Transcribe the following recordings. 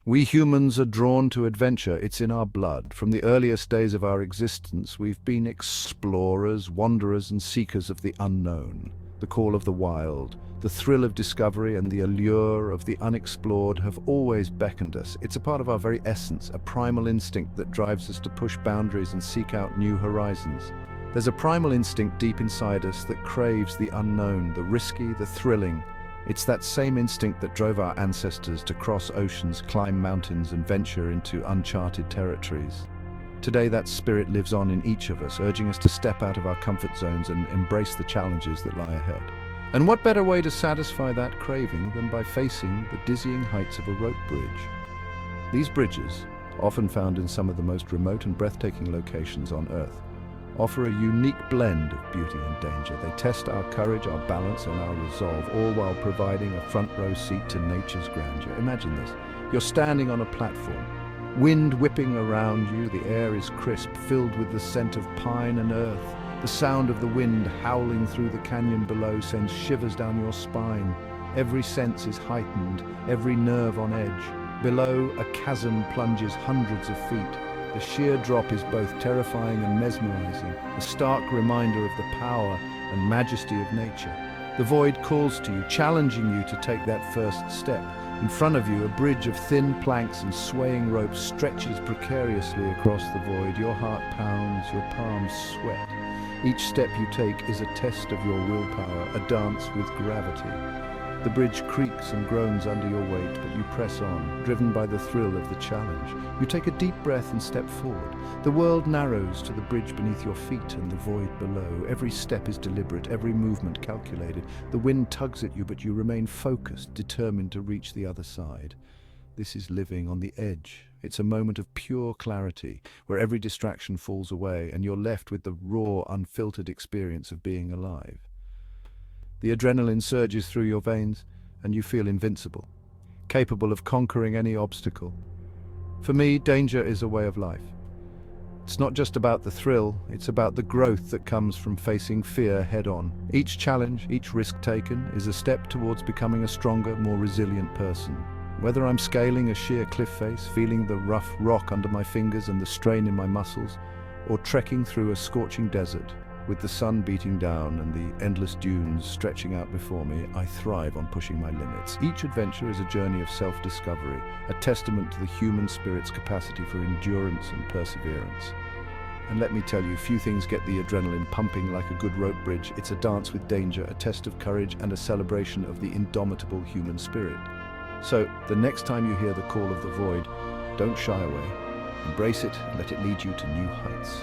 We humans are drawn to adventure. It's in our blood. From the earliest days of our existence, we've been explorers, wanderers, and seekers of the unknown. The call of the wild, the thrill of discovery, and the allure of the unexplored have always beckoned us. It's a part of our very essence, a primal instinct that drives us to push boundaries and seek out new horizons. There's a primal instinct deep inside us that craves the unknown, the risky, the thrilling. It's that same instinct that drove our ancestors to cross oceans, climb mountains, and venture into uncharted territories. Today, that spirit lives on in each of us, urging us to step out of our comfort zones and embrace the challenges that lie ahead. And what better way to satisfy that craving than by facing the dizzying heights of a rope bridge? These bridges, often found in some of the most remote and breathtaking locations on Earth, offer a unique blend of beauty and danger. They test our courage, our balance, and our resolve, all while providing a front-row seat to nature's grandeur. Imagine this. You're standing on a platform, wind whipping around you, the air is crisp, filled with the scent of pine and earth. The sound of the wind howling through the canyon below sends shivers down your spine. Every sense is heightened, every nerve on edge. Below, a chasm plunges hundreds of feet. The sheer drop is both terrifying and mesmerizing, a stark reminder of the power and majesty of nature. The void calls to you, challenging you to take that first step. In front of you, a bridge of thin planks and swaying ropes stretches precariously across the void. Your heart pounds, your palms sweat. Each step you take is a test of your willpower, a dance with gravity. The bridge creaks and groans under your weight, but you press on, driven by the thrill of the challenge. You take a deep breath and step forward. The world narrows to the bridge beneath your feet and the void below. Every step is deliberate, every movement calculated. The wind tugs at you, but you remain focused, determined to reach the other side. This is living on the edge. It's a moment of pure clarity, where every distraction falls away and you're left with the raw, unfiltered experience of being alive. The adrenaline surges through your veins, and you feel invincible, capable of conquering any obstacle. For me, danger is a way of life. It's not just about the thrill, it's about the growth that comes from facing fear head-on. Each challenge, each risk taken, is a step towards becoming a stronger, more resilient person. Whether I'm scaling a sheer cliff face, feeling the rough rock under my fingers and the strain in my muscles, or trekking through a scorching desert, with the sun beating down and the endless dunes stretching out before me, I thrive on pushing my limits. Each adventure is a journey of self-discovery, a testament to the human spirit's capacity for endurance and perseverance. And let me tell you, few things get the adrenaline pumping like a good rope bridge. It's a dance with danger, a test of courage, and a celebration of the indomitable human spirit. So, the next time you hear the call of the void, don't shy away. Embrace it and let it lead you to new heights.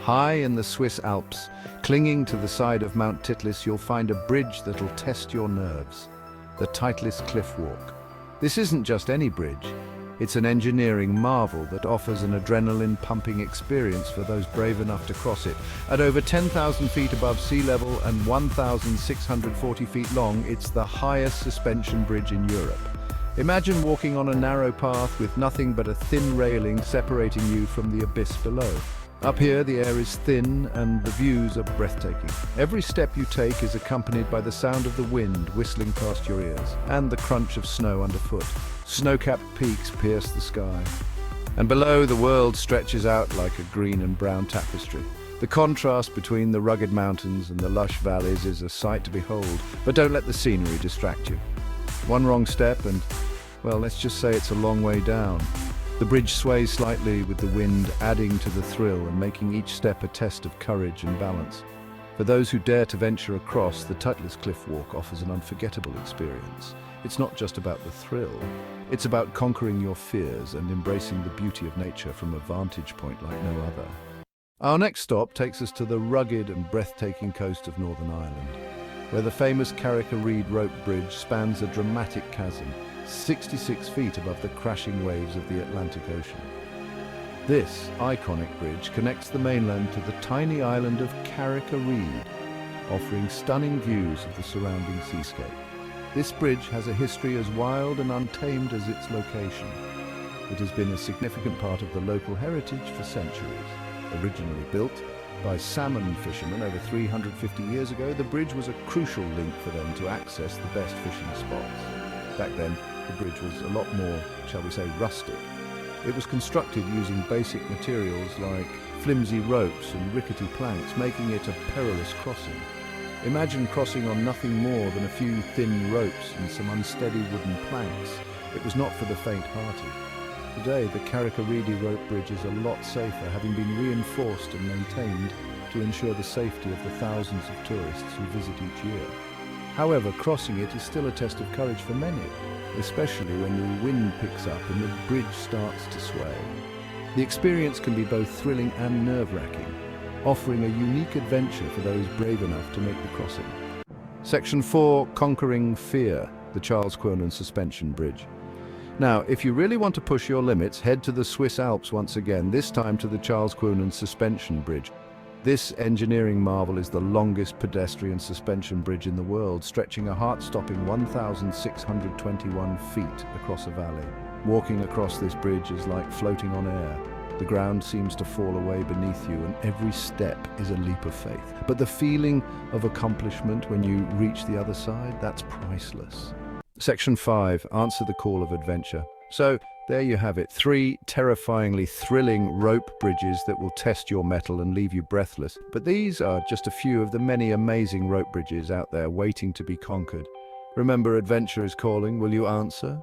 High in the Swiss Alps, clinging to the side of Mount Titlis, you'll find a bridge that'll test your nerves, the Titlis Cliff Walk. This isn't just any bridge, it's an engineering marvel that offers an adrenaline-pumping experience for those brave enough to cross it. At over 10,000 feet above sea level and 1,640 feet long, it's the highest suspension bridge in Europe. Imagine walking on a narrow path with nothing but a thin railing separating you from the abyss below. Up here, the air is thin and the views are breathtaking. Every step you take is accompanied by the sound of the wind whistling past your ears and the crunch of snow underfoot. Snow-capped peaks pierce the sky, and below the world stretches out like a green and brown tapestry. The contrast between the rugged mountains and the lush valleys is a sight to behold, but don't let the scenery distract you. One wrong step and, well, let's just say it's a long way down. The bridge sways slightly with the wind, adding to the thrill and making each step a test of courage and balance. For those who dare to venture across, the Titlis Cliff Walk offers an unforgettable experience. It's not just about the thrill, it's about conquering your fears and embracing the beauty of nature from a vantage point like no other. Our next stop takes us to the rugged and breathtaking coast of Northern Ireland, where the famous Carrick-a-Reid rope bridge spans a dramatic chasm, 66 feet above the crashing waves of the Atlantic Ocean. This iconic bridge connects the mainland to the tiny island of Carrick-a-Reid, offering stunning views of the surrounding seascape. This bridge has a history as wild and untamed as its location. It has been a significant part of the local heritage for centuries. Originally built by salmon fishermen over 350 years ago, the bridge was a crucial link for them to access the best fishing spots. Back then, The bridge was a lot more, shall we say, rustic. It was constructed using basic materials like flimsy ropes and rickety planks, making it a perilous crossing. Imagine crossing on nothing more than a few thin ropes and some unsteady wooden planks. It was not for the faint-hearted. Today, the Karakaridi rope bridge is a lot safer, having been reinforced and maintained to ensure the safety of the thousands of tourists who visit each year. However, crossing it is still a test of courage for many, especially when the wind picks up and the bridge starts to sway. The experience can be both thrilling and nerve-wracking, offering a unique adventure for those brave enough to make the crossing. Section 4, Conquering Fear, the Charles Quernan Suspension Bridge. Now, if you really want to push your limits, head to the Swiss Alps once again, this time to the Charles Quernan Suspension Bridge. This engineering marvel is the longest pedestrian suspension bridge in the world, stretching a heart-stopping 1,621 feet across a valley. Walking across this bridge is like floating on air. The ground seems to fall away beneath you, and every step is a leap of faith. But the feeling of accomplishment when you reach the other side, that's priceless. Section 5, Answer the Call of Adventure. So, there you have it, 3 terrifyingly thrilling rope bridges that will test your mettle and leave you breathless. But these are just a few of the many amazing rope bridges out there waiting to be conquered. Remember, adventure is calling. Will you answer?